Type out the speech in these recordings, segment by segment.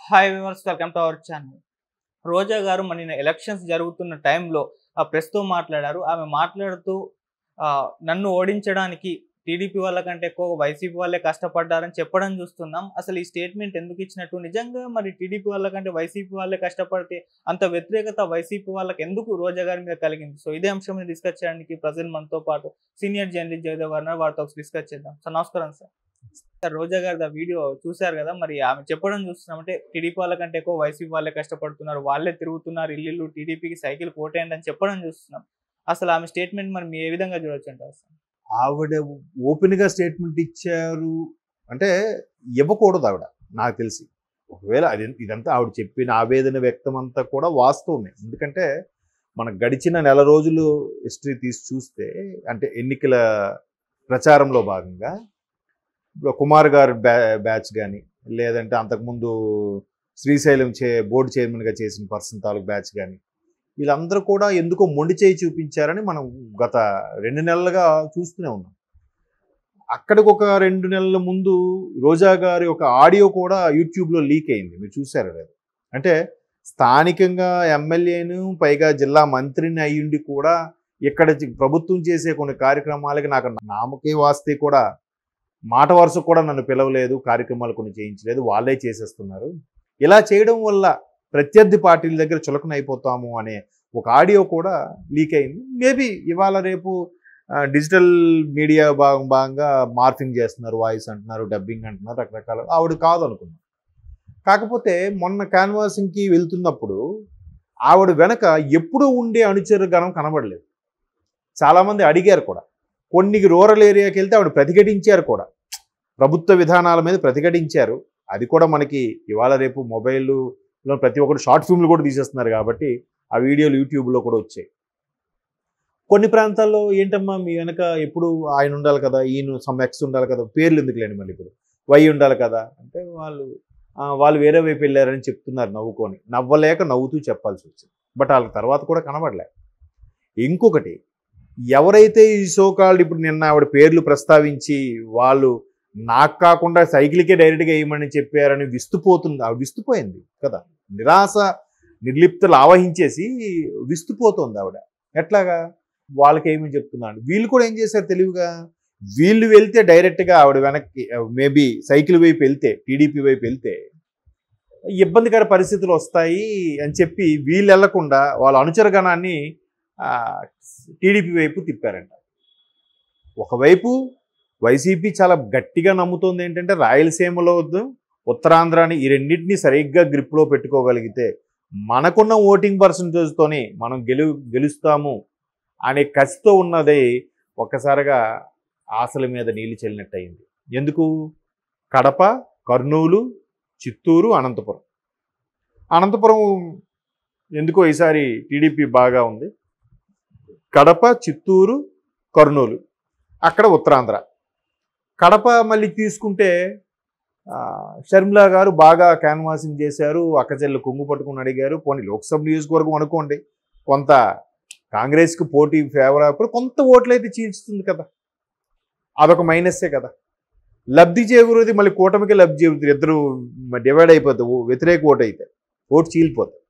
Hi viewers, welcome to our channel. Roja గారు మన elections జరుగుతున్న టైంలో ఆ ప్రెస్‌తో మాట్లాడారు. ఆమె మాట్లాడుతూ నన్ను ఓడించడానికి టీడీపీ వాళ్ళకంటే ఎక్కువ వైసీపీ వాళ్ళే కష్టపడ్డారని చెప్పడం చూస్తున్నాం. అసలు ఈ స్టేట్మెంట్ ఎందుకు ఇచ్చినట్టు? నిజంగా మరి టీడీపీ వాళ్ళకంటే వైసీపీ వాళ్ళే కష్టపడితే అంత వ్యతిరేకత వైసీపీ వాళ్ళకి ఎందుకు రోజా గారి మీద కలిగింది? సో ఇదే అంశంని డిస్కస్ చేయడానికి ప్రెజెంట్ మనతో పాటు సీనియర్ జర్నలిస్ట్ జయదేవ్ గారు ఉన్నారు. వారితో డిస్కస్ చేద్దాం. సార్ నమస్కారం సార్. సార్ రోజా గారిది ఆ వీడియో చూసారు కదా! మరి ఆమె చెప్పడం చూస్తున్నాం. అంటే టీడీపీ వాళ్ళకంటే ఎక్కువ వైసీపీ వాళ్ళే కష్టపడుతున్నారు. వాళ్ళే తిరుగుతున్నారు ఇల్లిల్లు టీడీపీకి సైకిల్ కోటేయండి అని చెప్పడం చూస్తున్నాం. అసలు ఆమె స్టేట్మెంట్ మరి మీరు ఏ విధంగా చూడొచ్చంటారు సార్? ఆవిడ ఓపెన్‌గా స్టేట్మెంట్ ఇచ్చారు అంటే ఇవ్వకూడదు ఆవిడ నాకు తెలిసి. ఒకవేళ ఇదంతా ఆవిడ చెప్పిన ఆవేదన వ్యక్తం అంతా కూడా వాస్తవమే. ఎందుకంటే మనకు గడిచిన నెల రోజులు హిస్టరీ తీసి చూస్తే అంటే ఎన్నికల ప్రచారంలో భాగంగా ఇప్పుడు కుమార్ గారు బ్యాచ్ కానీ లేదంటే అంతకుముందు శ్రీశైలం బోర్డు చైర్మన్గా చేసిన పర్సన్ తాలూకు బ్యాచ్ కానీ వీళ్ళందరూ కూడా ఎందుకో మొండి చేయి చూపించారని మనం గత 2 నెలలుగా చూస్తూనే ఉన్నాం. అక్కడికి ఒక 2 నెలల ముందు రోజా గారి ఒక ఆడియో కూడా యూట్యూబ్లో లీక్ అయింది. మీరు చూసారు లేదు? అంటే స్థానికంగా ఎమ్మెల్యేను పైగా జిల్లా మంత్రిని అయ్యుండి కూడా ఇక్కడ ప్రభుత్వం చేసే కొన్ని కార్యక్రమాలకి నాకు నామకే వాస్తే కూడా మాట వరుసకు కూడా నన్ను పిలవలేదు, కార్యక్రమాలు కొన్ని చేయించలేదు, వాళ్ళే చేసేస్తున్నారు. ఇలా చేయడం వల్ల ప్రత్యర్థి పార్టీల దగ్గర చులకన అయిపోతాము అనే ఒక ఆడియో కూడా లీక్ అయింది. మేబీ ఇవాళ రేపు డిజిటల్ మీడియా భాగంగా మార్ఫింగ్ చేస్తున్నారు, వాయిస్ అంటున్నారు, డబ్బింగ్ అంటున్నారు, రకరకాల ఆవిడ కాదు అనుకున్నాం. కాకపోతే మొన్న క్యాన్వాసింగ్కి వెళ్తున్నప్పుడు ఆవిడ వెనక ఎప్పుడూ ఉండే అనుచర గణం కనబడలేదు. చాలామంది అడిగారు కూడా. కొన్ని రూరల్ ఏరియాకి వెళ్తే ఆవిడ ప్రతిఘటించారు కూడా, ప్రభుత్వ విధానాల మీద ప్రతిఘటించారు. అది కూడా మనకి ఇవాళ రేపు మొబైల్లో ప్రతి ఒక్కరు షార్ట్ ఫిల్మ్లు కూడా తీసేస్తున్నారు కాబట్టి ఆ వీడియోలు యూట్యూబ్లో కూడా వచ్చాయి. కొన్ని ప్రాంతాల్లో ఏంటమ్మా మీ వెనక ఎప్పుడు ఆయన ఉండాలి కదా, ఈయన సమ్ ఎక్స్ ఉండాలి కదా, పేర్లు ఎందుకు లేండి మళ్ళీ ఇప్పుడు వై ఉండాలి కదా అంటే వాళ్ళు వేరే వైపు వెళ్ళారని చెప్తున్నారు నవ్వుకొని. నవ్వలేక నవ్వుతూ చెప్పాల్సి వచ్చింది. బట్ వాళ్ళ తర్వాత కూడా కనబడలే. ఇంకొకటి, ఎవరైతే ఈ సోకాల్డ్ ఇప్పుడు నిన్న ఆవిడ పేర్లు ప్రస్తావించి వాళ్ళు నాకు కాకుండా సైకిల్కే డైరెక్ట్గా వేయమని చెప్పారని విస్తుపోతుంది. ఆవిడ విస్తుపోయింది కదా, నిరాశ నిర్లిప్తలు ఆవహించేసి విస్తుపోతుంది ఆవిడ. ఎట్లాగా వాళ్ళకి ఏమని చెప్తున్నాడు. వీళ్ళు కూడా ఏం చేశారు తెలివిగా, వీళ్ళు వెళ్తే డైరెక్ట్గా ఆవిడ వెనక్కి మేబీ సైకిల్ వైపు వెళ్తే టీడీపీ వైపు వెళ్తే ఇబ్బందికర పరిస్థితులు వస్తాయి అని చెప్పి వీళ్ళు వెళ్లకుండా వాళ్ళ అనుచరగణాన్ని టీడీపీ వైపు తిప్పారంట. ఒకవైపు వైసీపీ చాలా గట్టిగా నమ్ముతోంది ఏంటంటే రాయలసీమలో ఉత్తరాంధ్రాని ఈ రెండింటినీ సరిగ్గా గ్రిప్లో పెట్టుకోగలిగితే మనకున్న ఓటింగ్ పర్సంటేజ్తోనే మనం గెలుస్తాము అనే కసితో ఉన్నదే ఒక్కసారిగా ఆశల మీద నీళ్లు చెల్లినట్టు అయింది. ఎందుకు? కడప, కర్నూలు, చిత్తూరు, అనంతపురం ఎందుకో ఈసారి టీడీపీ బాగా ఉంది. కడప, చిత్తూరు, కర్నూలు, అక్కడ ఉత్తరాంధ్ర. కడప మళ్ళీ తీసుకుంటే షర్మిల గారు బాగా క్యాన్వాసింగ్ చేశారు, అక్కచెల్లు కొంగు పట్టుకుని అడిగారు. పోనీ లోక్సభ నియోజకవర్గం అనుకోండి, కొంత కాంగ్రెస్కి పోటీ ఫేవర్ అప్పుడు కొంత ఓట్లు అయితే చీల్చుతుంది కదా, అదొక మైనస్సే కదా. లబ్ధి చేకూరేది మళ్ళీ కూటమికి లబ్ధి చేకూరుతుంది. ఇద్దరు డివైడ్ అయిపోతుంది, వ్యతిరేక ఓటు అయితే ఓటు చీలిపోతుంది.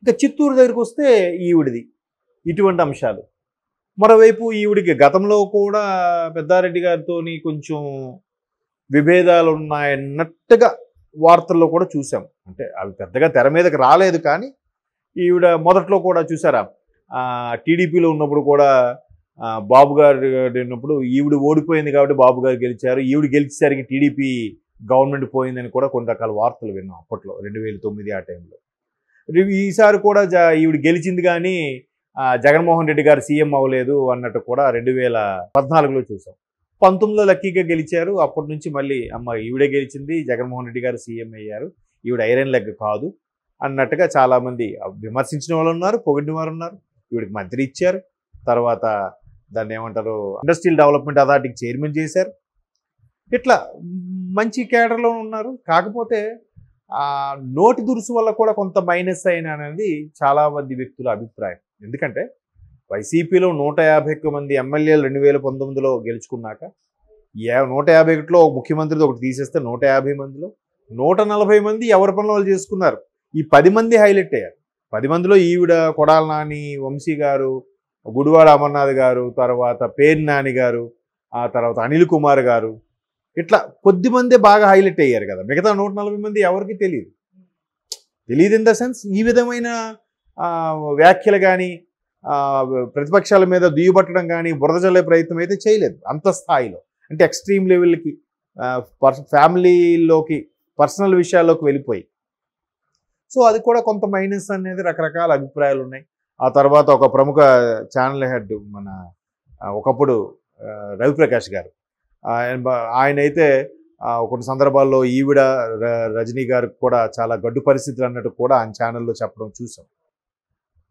ఇంకా చిత్తూరు దగ్గరికి వస్తే ఈవిడిది ఇటువంటి అంశాలు. మరోవైపు ఈవిడికి గతంలో కూడా పెద్దారెడ్డి గారితో కొంచెం విభేదాలు ఉన్నాయన్నట్టుగా వార్తల్లో కూడా చూసాం. అంటే అవి పెద్దగా తెర మీదకి రాలేదు, కానీ ఈవిడ మొదట్లో కూడా చూసారా, టీడీపీలో ఉన్నప్పుడు కూడా బాబు గారు ఉన్నప్పుడు ఈవిడ ఓడిపోయింది కాబట్టి బాబు గారు గెలిచారు, ఈవిడ గెలిచేసరికి టీడీపీ గవర్నమెంట్ పోయిందని కూడా కొన్ని రకాల వార్తలు విన్నాం అప్పట్లో 2009 ఆ టైంలో. ఈసారి కూడా ఈవిడ గెలిచింది కానీ జగన్మోహన్ రెడ్డి గారు సీఎం అవ్వలేదు అన్నట్టు కూడా 2014లో చూసాం. 19లో లక్కీగా గెలిచారు. అప్పటి నుంచి మళ్ళీ ఈవిడే గెలిచింది, జగన్మోహన్ రెడ్డి గారు సీఎం అయ్యారు, ఈవిడ ఐరన్ లెగ్ కాదు అన్నట్టుగా చాలామంది విమర్శించిన వాళ్ళు ఉన్నారు, పొగిడిన వారు ఉన్నారు. ఈవిడికి మంత్రి ఇచ్చారు, తర్వాత దాన్ని ఏమంటారు ఇండస్ట్రియల్ డెవలప్మెంట్ అథారిటీకి చైర్మన్ చేశారు. ఇట్లా మంచి కేడర్లో ఉన్నారు. కాకపోతే నోటి దురుసు వల్ల కూడా కొంత మైనస్ అయిన అనేది చాలామంది వ్యక్తుల అభిప్రాయం. ఎందుకంటే వైసీపీలో 151 మంది ఎమ్మెల్యేలు 2019లో గెలుచుకున్నాక 151లో ముఖ్యమంత్రితో ఒకటి తీసేస్తే 150 మందిలో 140 మంది ఎవరి పనులు వాళ్ళు చేసుకున్నారు. ఈ 10 మంది హైలైట్ అయ్యారు. 10 మందిలో ఈవిడ, కొడాల నాని, వంశీ గారు, గుడివాడ అమర్నాథ్ గారు, తర్వాత పేర్ని నాని గారు, ఆ తర్వాత అనిల్ కుమార్ గారు, ఇట్లా కొద్దిమందే బాగా హైలైట్ అయ్యారు కదా. మిగతా 140 మంది ఎవరికి తెలియదు. ఇన్ ద సెన్స్ ఈ విధమైన వ్యాఖ్యలు కానీ, ప్రతిపక్షాల మీద దుయ్యబట్టడం కానీ, బురద జల్లే ప్రయత్నం అయితే చేయలేదు అంత స్థాయిలో. అంటే ఎక్స్ట్రీమ్ లెవెల్కి, ఫ్యామిలీలోకి, పర్సనల్ విషయాల్లోకి వెళ్ళిపోయి. సో అది కూడా కొంత మైనస్ అనేది రకరకాల అభిప్రాయాలు ఉన్నాయి. ఆ తర్వాత ఒక ప్రముఖ ఛానల్ హెడ్ మన ఒకప్పుడు రవిప్రకాష్ గారు, ఆయన అయితే కొన్ని సందర్భాల్లో ఈవిడ, రజనీ గారికి కూడా చాలా గడ్డు పరిస్థితులు అన్నట్టు కూడా ఆయన ఛానల్లో చెప్పడం చూసాం.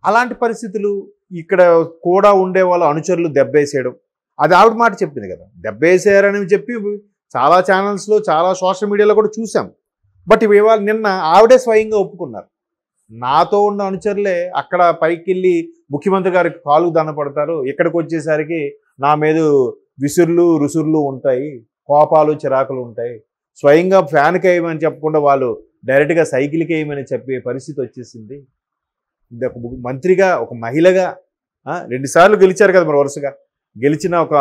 అలాంటి పరిస్థితులు ఇక్కడ కూడా ఉండే వాళ్ళ అనుచరులు దెబ్బేసేయడం, అది ఆవిడ మాట చెప్పింది కదా. దెబ్బేసారని చెప్పి చాలా ఛానల్స్లో, చాలా సోషల్ మీడియాలో కూడా చూసాం. బట్ ఇవాళ నిన్న ఆవిడే స్వయంగా ఒప్పుకున్నారు. నాతో ఉన్న అనుచరులే అక్కడ పైకి వెళ్ళి ముఖ్యమంత్రి గారికి కాలు దండపడతారు, ఇక్కడికి వచ్చేసరికి నా మీద విసుర్లు రుసుర్లు ఉంటాయి, కోపాలు చిరాకులు ఉంటాయి, స్వయంగా ఫ్యాన్కి వేయమని చెప్పకుండా వాళ్ళు డైరెక్ట్గా సైకిల్కి వేయమని చెప్పే పరిస్థితి వచ్చేసింది. ఇది ఒక మంత్రిగా, ఒక మహిళగా 2 సార్లు గెలిచారు కదా మరి వరుసగా. గెలిచిన ఒక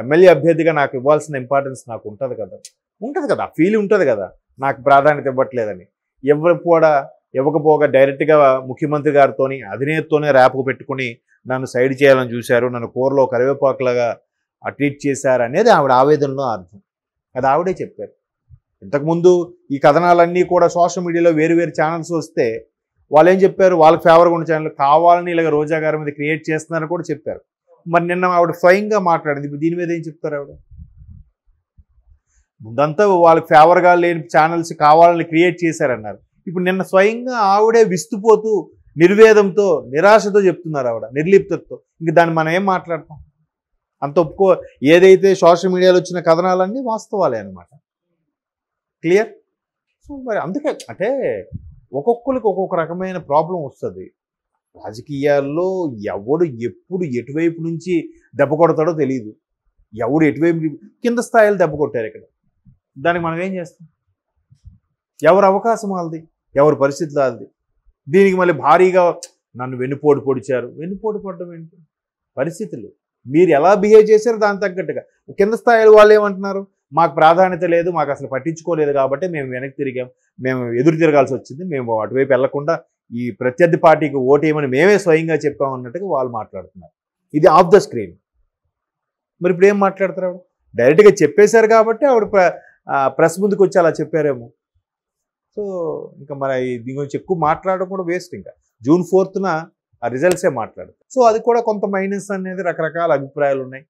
ఎమ్మెల్యే అభ్యర్థిగా నాకు ఇవ్వాల్సిన ఇంపార్టెన్స్ నాకు ఉంటుంది కదా, ఫీల్ ఉంటుంది కదా, నాకు ప్రాధాన్యత ఇవ్వట్లేదని. ఇవ్వకపోగా డైరెక్ట్గా ముఖ్యమంత్రి గారితోని, అధినేతతోనే ర్యాప్కు పెట్టుకుని నన్ను సైడ్ చేయాలని చూశారు, నన్ను కూరలో కరివేపాకులాగా ట్రీట్ చేశారు అనేది ఆవిడ ఆవేదనలో అర్థం. అది ఆవిడే చెప్పారు. ఇంతకుముందు ఈ కథనాలన్నీ కూడా సోషల్ మీడియాలో వేరు ఛానల్స్ వస్తే వాళ్ళు ఏం చెప్పారు, వాళ్ళకి ఫేవర్గా ఉన్న ఛానల్ కావాలని ఇలాగ రోజా గారి మీద క్రియేట్ చేస్తున్నారని కూడా చెప్పారు. మరి నిన్న ఆవిడ స్వయంగా మాట్లాడింది. ఇప్పుడు దీని మీద ఏం చెప్తారు ఆవిడ? ముందంతా వాళ్ళకి ఫేవర్గా లేని ఛానల్స్ కావాలని క్రియేట్ చేశారన్నారు. ఇప్పుడు నిన్న స్వయంగా ఆవిడే విస్తుపోతూ, నిర్వేదంతో, నిరాశతో చెప్తున్నారు ఆవిడ, నిర్లిప్తతో. ఇంక దాన్ని మనం ఏం మాట్లాడతాం? అంత ఒప్పుకో. ఏదైతే సోషల్ మీడియాలో వచ్చిన కథనాలన్నీ వాస్తవాలే అనమాట. క్లియర్? సో మరి అందుకే అంటే ఒక్కొక్కరికి ఒక్కొక్క రకమైన ప్రాబ్లం వస్తుంది. రాజకీయాల్లో ఎవడు ఎప్పుడు ఎటువైపు నుంచి దెబ్బ కొడతాడో తెలియదు. ఎవడు ఎటువైపు కింద స్థాయిలో దెబ్బ కొట్టారు ఇక్కడ. దానికి మనం ఏం చేస్తాం? ఎవరి అవకాశం వాళ్ళది, ఎవరి పరిస్థితులు వాళ్ళది. దీనికి మళ్ళీ భారీగా నన్ను వెన్నుపోటు పొడిచారు. వెన్నుపోటు పడడం ఏంటి? పరిస్థితులు మీరు ఎలా బిహేవ్ చేశారో దానికి తగ్గట్టుగా. కింద స్థాయిలో వాళ్ళు ఏమంటున్నారు, మాకు ప్రాధాన్యత లేదు, మాకు అసలు పట్టించుకోలేదు కాబట్టి మేము వెనక్కి తిరిగాం, మేము ఎదురు తిరగాల్సి వచ్చింది, మేము అటువైపు వెళ్లకుండా ఈ ప్రత్యర్థి పార్టీకి ఓటేయమని మేమే స్వయంగా చెప్పామన్నట్టుగా వాళ్ళు మాట్లాడుతున్నారు. ఇది ఆఫ్ ద స్క్రీన్. మరి ఇప్పుడు ఏం మాట్లాడతారు? ఆవిడ డైరెక్ట్గా చెప్పేశారు కాబట్టి ఆవిడ ప్రెస్ ముందుకు వచ్చి అలా చెప్పారేమో. సో ఇంకా మరి దీని గురించి ఎక్కువ మాట్లాడడం కూడా వేస్ట్. ఇంకా June 4th ఆ రిజల్ట్సే మాట్లాడతారు. సో అది కూడా కొంత మైనస్ అనేది రకరకాల అభిప్రాయాలు ఉన్నాయి.